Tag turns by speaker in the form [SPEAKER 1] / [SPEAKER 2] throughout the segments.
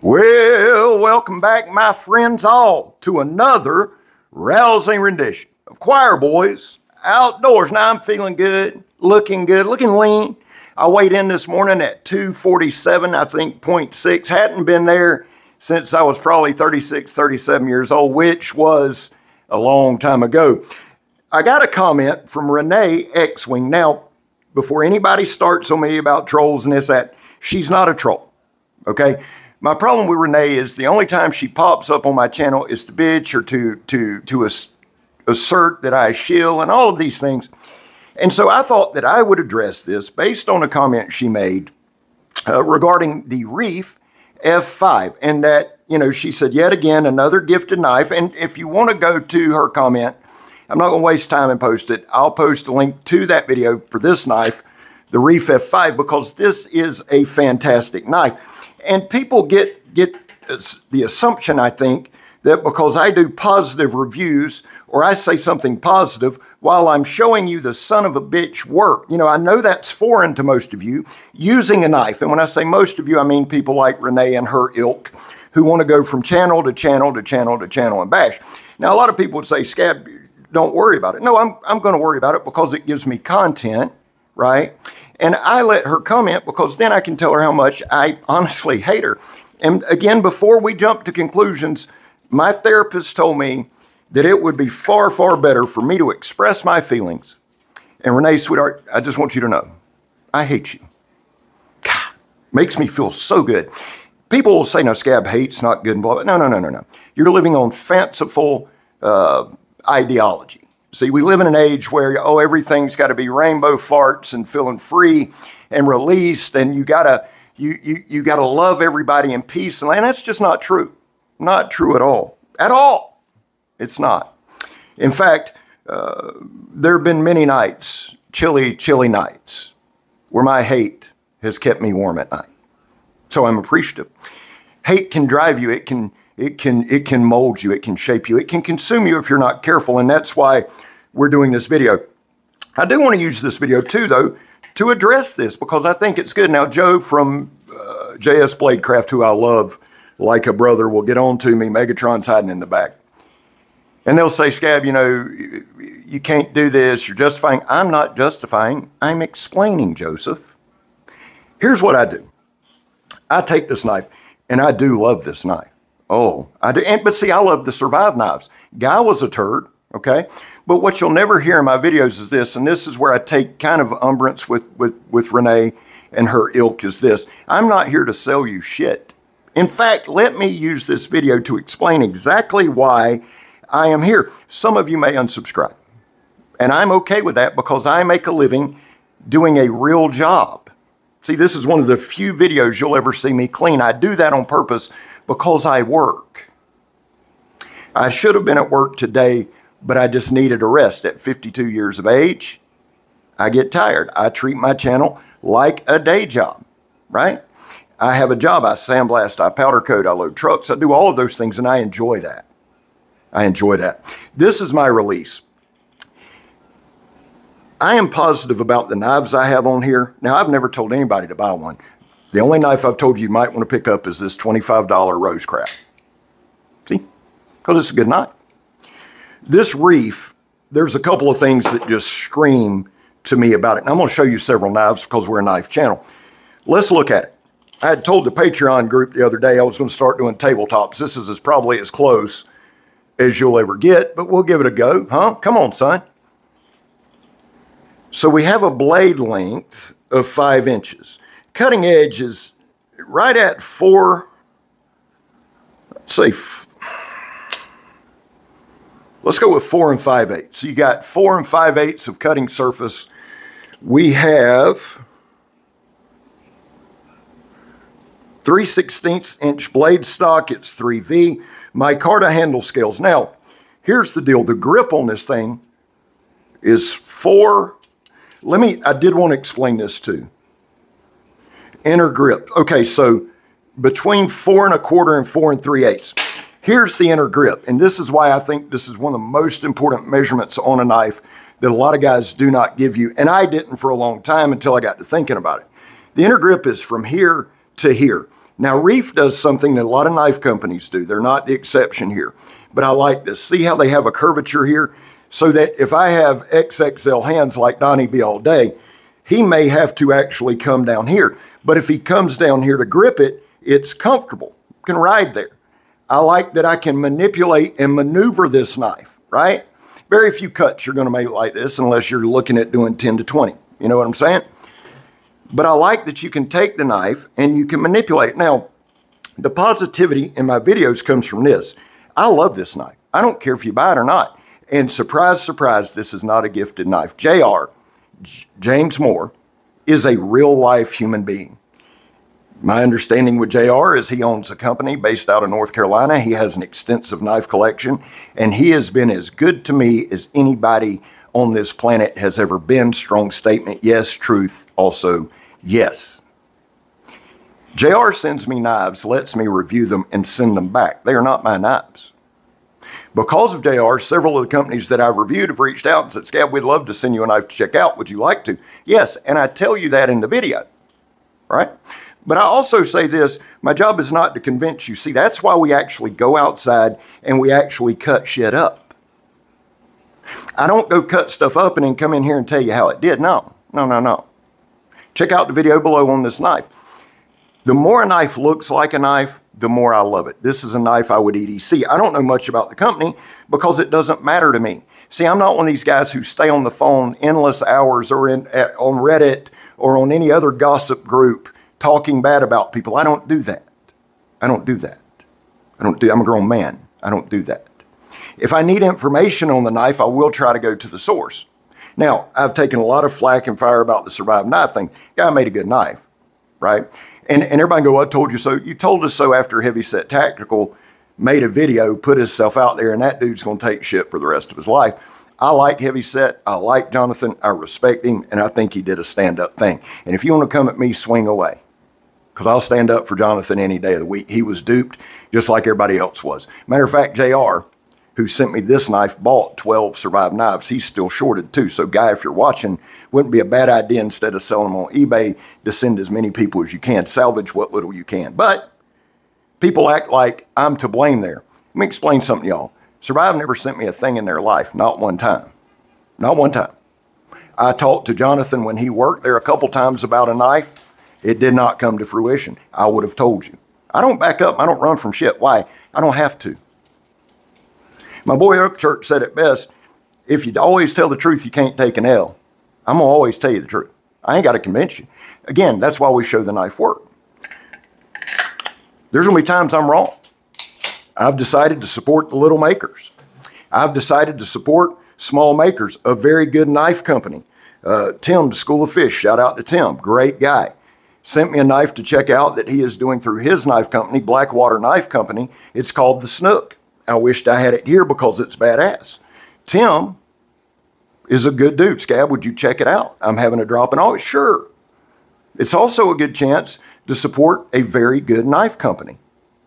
[SPEAKER 1] Well, welcome back, my friends all, to another rousing rendition of Choir Boys Outdoors. Now, I'm feeling good, looking lean. I weighed in this morning at 247, I think, 0.6. Hadn't been there since I was probably 36, 37 years old, which was a long time ago. I got a comment from Renee X-Wing. Now, before anybody starts on me about trolls and this, that, she's not a troll, okay? My problem with Renee is the only time she pops up on my channel is to bitch or to assert that I shill and all of these things. And so I thought that I would address this based on a comment she made regarding the REIFF F5. And that, you know, she said, yet again, another gifted knife. And if you want to go to her comment, I'm not going to waste time and post it. I'll post a link to that video for this knife, the REIFF F5, because this is a fantastic knife. And people get the assumption, I think, that because I do positive reviews or I say something positive while I'm showing you the son of a bitch work. You know, I know that's foreign to most of you, using a knife. And when I say most of you, I mean people like Renee and her ilk who want to go from channel to channel to channel to channel and bash. Now, a lot of people would say, Scab, don't worry about it. No, I'm going to worry about it because it gives me content, right? And I let her comment because then I can tell her how much I honestly hate her. And again, before we jump to conclusions, my therapist told me that it would be far, far better for me to express my feelings. And Renee, sweetheart, I just want you to know, I hate you. God, makes me feel so good. People will say, no, Scab, hate's not good and blah, blah. No. You're living on fanciful ideology. See, we live in an age where, oh, everything's got to be rainbow farts and feeling free and released, and you gotta love everybody in peace. And that's just not true. Not true at all. At all. It's not. In fact, there have been many nights, chilly nights, where my hate has kept me warm at night. So I'm appreciative. Hate can drive you. It can mold you. It can shape you. It can consume you if you're not careful. And that's why we're doing this video. I do want to use this video too, though, to address this because I think it's good. Now, Joe from JS Bladecraft, who I love like a brother, will get on to me. Megatron's hiding in the back. And they'll say, Scab, you know, you can't do this. You're justifying. I'm not justifying. I'm explaining, Joseph. Here's what I do. I take this knife, and I do love this knife. Oh, I do. But see, I love the Survive knives. Guy was a turd, okay? But what you'll never hear in my videos is this, and this is where I take kind of umbrance with Renee and her ilk, is this. I'm not here to sell you shit. In fact, let me use this video to explain exactly why I am here. Some of you may unsubscribe, and I'm okay with that because I make a living doing a real job. See, this is one of the few videos you'll ever see me clean. I do that on purpose because I work. I should have been at work today, but I just needed a rest. At 52 years of age, I get tired. I treat my channel like a day job, right? I have a job. I sandblast, I powder coat, I load trucks. I do all of those things, and I enjoy that. I enjoy that. This is my release. I am positive about the knives I have on here. Now, I've never told anybody to buy one. The only knife I've told you might want to pick up is this $25 Rosecraft. See? Because it's a good knife. This REIFF, there's a couple of things that just scream to me about it. And I'm going to show you several knives because we're a knife channel. Let's look at it. I had told the Patreon group the other day I was going to start doing tabletops. This is probably as close as you'll ever get, but we'll give it a go, huh? Come on, son. So we have a blade length of 5 inches. Cutting edge is right at 4, let's say, let's go with 4 5/8. So you got 4 5/8 of cutting surface. We have 3/16 inch blade stock. It's 3V. Micarta handle scales. Now, here's the deal. The grip on this thing is 4. I did want to explain this too. Inner grip. Okay, so between 4 1/4 and 4 3/8. Here's the inner grip. And this is why I think this is one of the most important measurements on a knife that a lot of guys do not give you. And I didn't for a long time until I got to thinking about it. The inner grip is from here to here. Now, REIFF does something that a lot of knife companies do. They're not the exception here, but I like this. See how they have a curvature here? So that if I have XXL hands like Donnie B all day, he may have to actually come down here. But if he comes down here to grip it, it's comfortable. You can ride there. I like that I can manipulate and maneuver this knife, right? Very few cuts you're going to make like this unless you're looking at doing 10 to 20. You know what I'm saying? But I like that you can take the knife and you can manipulate it. Now, the positivity in my videos comes from this. I love this knife. I don't care if you buy it or not. And surprise, surprise, this is not a gifted knife. James Moore, is a real-life human being. My understanding with JR is he owns a company based out of North Carolina. He has an extensive knife collection, and he has been as good to me as anybody on this planet has ever been. Strong statement, yes. Truth, also yes. JR sends me knives, lets me review them, and send them back. They are not my knives. Because of JR, several of the companies that I've reviewed have reached out and said, Scab, we'd love to send you a knife to check out. Would you like to? Yes, and I tell you that in the video, right? But I also say this, my job is not to convince you. See, that's why we actually go outside and we actually cut shit up. I don't go cut stuff up and then come in here and tell you how it did. No. Check out the video below on this knife. The more a knife looks like a knife, the more I love it. This is a knife I would EDC. I don't know much about the company because it doesn't matter to me. See, I'm not one of these guys who stay on the phone endless hours or on Reddit or on any other gossip group talking bad about people. I don't do that. I'm a grown man. I don't do that. If I need information on the knife, I will try to go to the source. Now, I've taken a lot of flack and fire about the Survive knife thing. Guy made a good knife, right? And everybody go, well, I told you so. You told us so after Heavy Set Tactical made a video, put himself out there, and that dude's going to take shit for the rest of his life. I like Heavy Set. I like Jonathan. I respect him, and I think he did a stand-up thing. And if you want to come at me, swing away, because I'll stand up for Jonathan any day of the week. He was duped just like everybody else was. Matter of fact, JR, who sent me this knife, bought 12 Survive knives. He's still shorted too. So guy, if you're watching, wouldn't be a bad idea instead of selling them on eBay to send as many people as you can. Salvage what little you can. But people act like I'm to blame there. Let me explain something to y'all. Survive never sent me a thing in their life. Not one time. Not one time. I talked to Jonathan when he worked there a couple times about a knife. It did not come to fruition. I would have told you. I don't back up. I don't run from shit. Why? I don't have to. My boy Upchurch said it best, if you always tell the truth, you can't take an L. I'm going to always tell you the truth. I ain't got to convince you. Again, that's why we show the knife work. There's going to be times I'm wrong. I've decided to support the little makers. I've decided to support small makers, a very good knife company. Tim, School of Fish, shout out to Tim, great guy. Sent me a knife to check out that he is doing through his knife company, Blackwater Knife Company. It's called the Snook. I wished I had it here because it's badass. Tim is a good dude. Scab, would you check it out? I'm having a drop in all. Sure. It's also a good chance to support a very good knife company.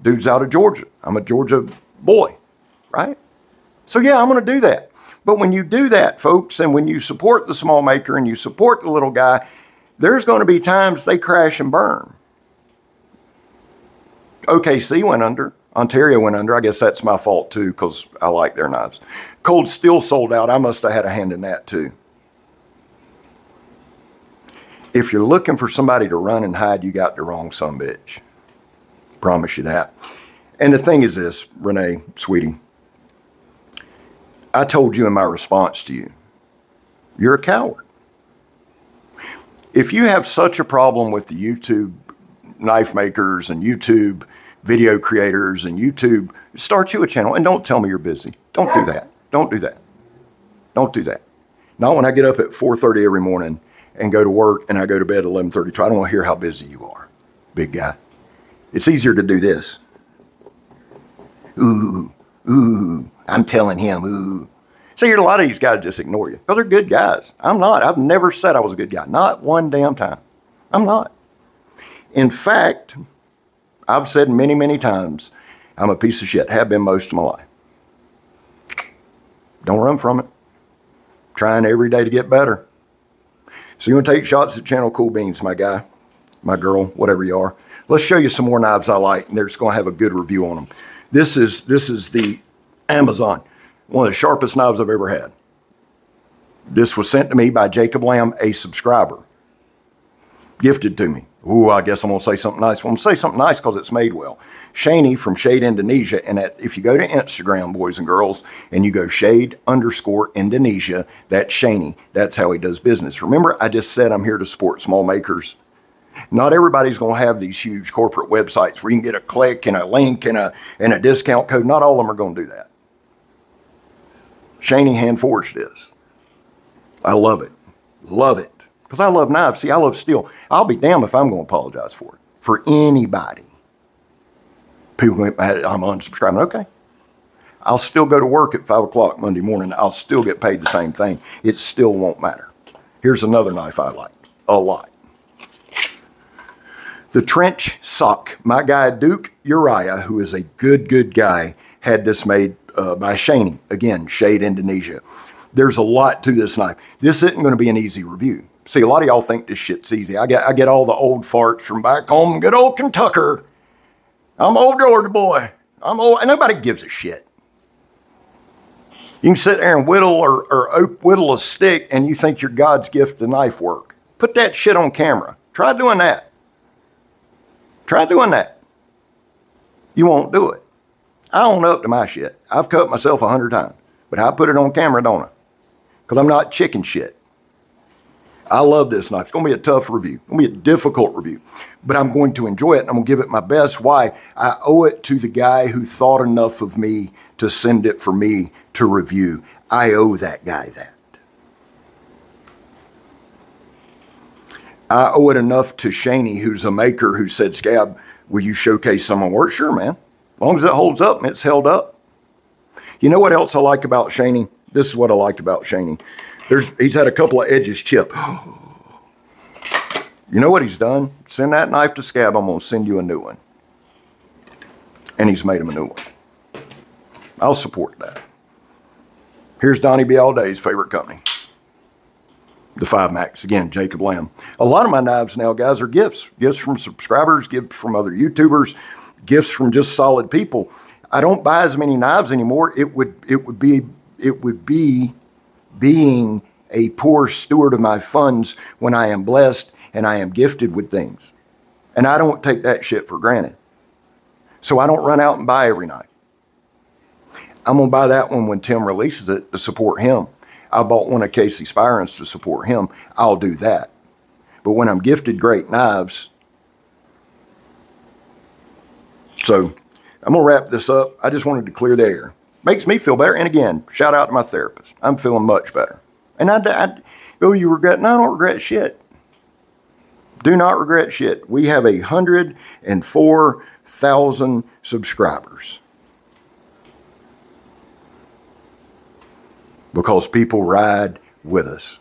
[SPEAKER 1] Dude's out of Georgia. I'm a Georgia boy, right? So yeah, I'm going to do that. But when you do that, folks, and when you support the small maker and you support the little guy, there's going to be times they crash and burn. OKC went under. Ontario went under. I guess that's my fault too, because I like their knives. Cold Steel sold out. I must have had a hand in that too. If you're looking for somebody to run and hide, you got the wrong sumbitch. Promise you that. And the thing is this, Renee, sweetie, I told you in my response to you, you're a coward. If you have such a problem with the YouTube knife makers and YouTube video creators and YouTube, start you a channel and don't tell me you're busy. Don't do that. Don't do that. Don't do that. Not when I get up at 4:30 every morning and go to work and I go to bed at 11:30. I don't want to hear how busy you are, big guy. It's easier to do this. Ooh, I'm telling him, ooh. See, a lot of these guys just ignore you because they're good guys. I'm not. I've never said I was a good guy. Not one damn time. I'm not. In fact, I've said many, many times, I'm a piece of shit. Have been most of my life. Don't run from it. Trying every day to get better. So you want to take shots at Channel Cool Beans, my guy. my girl, whatever you are. Let's show you some more knives I like, and they're just going to have a good review on them. This is the Amazon, one of the sharpest knives I've ever had. This was sent to me by Jacob Lamb, a subscriber. Gifted to me. Ooh, I guess I'm going to say something nice. Well, I'm going to say something nice because it's made well. Shani from Shade Indonesia, and if you go to Instagram, boys and girls, and you go Shade_Indonesia, that's Shani. That's how he does business. Remember, I just said I'm here to support small makers. Not everybody's going to have these huge corporate websites where you can get a click and a link and a discount code. Not all of them are going to do that. Shani hand-forged this. I love it. Love it. Because I love knives. See, I love steel. I'll be damned if I'm going to apologize for it. For anybody. People, I'm unsubscribing. Okay. I'll still go to work at 5 o'clock Monday morning. I'll still get paid the same thing. It still won't matter. Here's another knife I like a lot. The Trench Sock. My guy, Duke Uriah, who is a good guy, had this made by Shani. Again, Shade Indonesia. There's a lot to this knife. This isn't going to be an easy review. See, a lot of y'all think this shit's easy. I get all the old farts from back home, good old Kentucky. I'm old Georgia boy. I'm old, and nobody gives a shit. You can sit there and whittle or whittle a stick and you think you're God's gift to knife work. Put that shit on camera. Try doing that. Try doing that. You won't do it. I own up to my shit. I've cut myself 100 times, but I put it on camera, don't I? Because I'm not chicken shit. I love this knife. It's going to be a tough review. It's going to be a difficult review, but I'm going to enjoy it, and I'm going to give it my best. Why? I owe it to the guy who thought enough of me to send it for me to review. I owe that guy that. I owe it enough to Shani, who's a maker, who said, Scab, will you showcase some of my work? Sure, man. As long as it holds up and it's held up. You know what else I like about Shani? This is what I like about Shani. He's had a couple of edges chip. You know what he's done? Send that knife to Scab. I'm going to send you a new one. And he's made him a new one. I'll support that. Here's Donnie B. Alday's favorite company. The 5 Max. Again, Jacob Lamb. A lot of my knives now, guys, are gifts. Gifts from subscribers, gifts from other YouTubers, gifts from just solid people. I don't buy as many knives anymore. It would be being a poor steward of my funds when I am blessed and I am gifted with things. And I don't take that shit for granted. So I don't run out and buy every knife. I'm going to buy that one when Tim releases it to support him. I bought one of Casey Spirans to support him. I'll do that. But when I'm gifted great knives, so I'm going to wrap this up. I just wanted to clear the air. Makes me feel better. And again, shout out to my therapist. I'm feeling much better. And oh, you regret? No, I don't regret shit. Do not regret shit. We have 104,000 subscribers. Because people ride with us.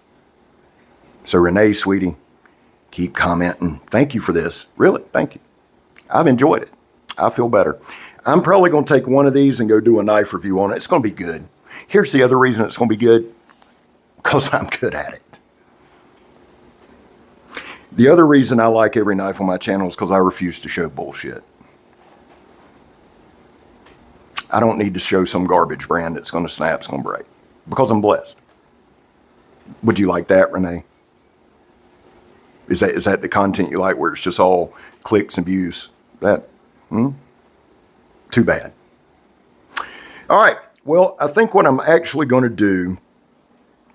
[SPEAKER 1] So Renee, sweetie, keep commenting. Thank you for this. Really, thank you. I've enjoyed it. I feel better. I'm probably going to take one of these and go do a knife review on it. It's going to be good. Here's the other reason it's going to be good. Because I'm good at it. The other reason I like every knife on my channel is because I refuse to show bullshit. I don't need to show some garbage brand that's going to snap, it's going to break. Because I'm blessed. Would you like that, Renee? Is that the content you like where it's just all clicks and views? Too bad. All right. Well, I think what I'm actually going to do,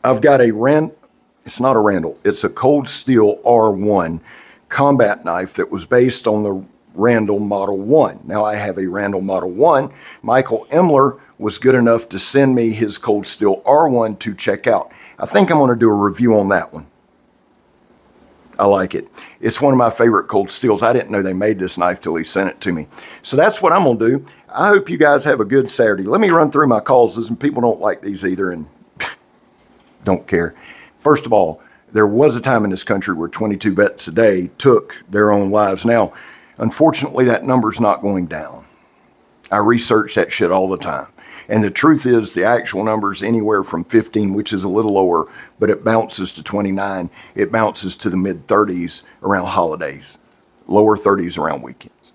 [SPEAKER 1] I've got it's not a Randall, it's a Cold Steel R1 combat knife that was based on the Randall Model 1. Now I have a Randall Model 1. Michael Emler was good enough to send me his Cold Steel R1 to check out. I think I'm going to do a review on that one. I like it. It's one of my favorite Cold Steels. I didn't know they made this knife till he sent it to me. So that's what I'm going to do. I hope you guys have a good Saturday. Let me run through my causes, and people don't like these either and don't care. First of all, there was a time in this country where 22 vets a day took their own lives. Now, unfortunately, that number's not going down. I research that shit all the time. And the truth is the actual number's anywhere from 15, which is a little lower, but it bounces to 29. It bounces to the mid-30s around holidays. lower 30s around weekends.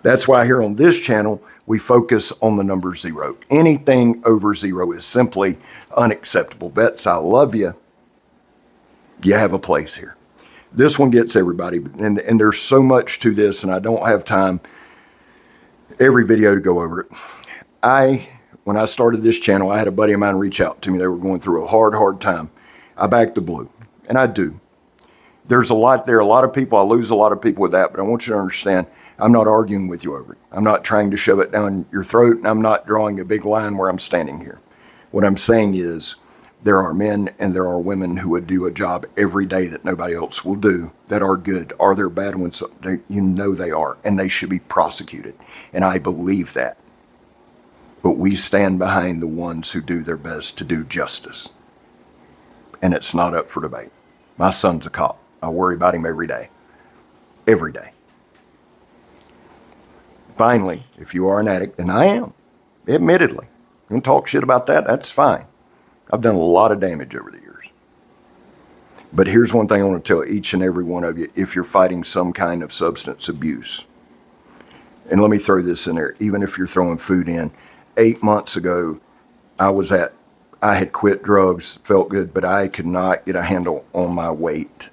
[SPEAKER 1] That's why here on this channel, we focus on the number 0. Anything over 0 is simply unacceptable. Bets, I love you. You have a place here. This one gets everybody, and there's so much to this, and I don't have time every video to go over it. When I started this channel, I had a buddy of mine reach out to me. They were going through a hard time. I backed the blue, and I do. There's a lot there, a lot of people, I lose a lot of people with that, but I want you to understand, I'm not arguing with you over it. I'm not trying to shove it down your throat, and I'm not drawing a big line where I'm standing here. What I'm saying is, there are men and there are women who would do a job every day that nobody else will do that are good. Are there bad ones? You know they are, and they should be prosecuted. And I believe that. But we stand behind the ones who do their best to do justice. And it's not up for debate. My son's a cop. I worry about him every day. Every day. Finally, if you are an addict, and I am, admittedly, you can talk shit about that, that's fine. I've done a lot of damage over the years. But here's one thing I want to tell each and every one of you if you're fighting some kind of substance abuse. And let me throw this in there, even if you're throwing food in. 8 months ago, I had quit drugs, felt good, but I could not get a handle on my weight.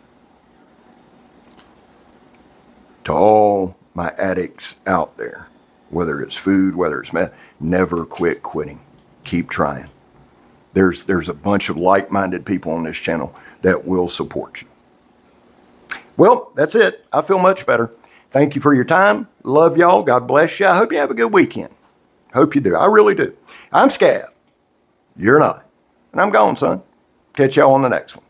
[SPEAKER 1] To all my addicts out there, whether it's food, whether it's meth, never quit quitting. Keep trying. There's a bunch of like-minded people on this channel that will support you. Well, that's it. I feel much better. Thank you for your time. Love y'all. God bless you. I hope you have a good weekend. Hope you do. I really do. I'm Scab. You're not. And I'm gone, son. Catch y'all on the next one.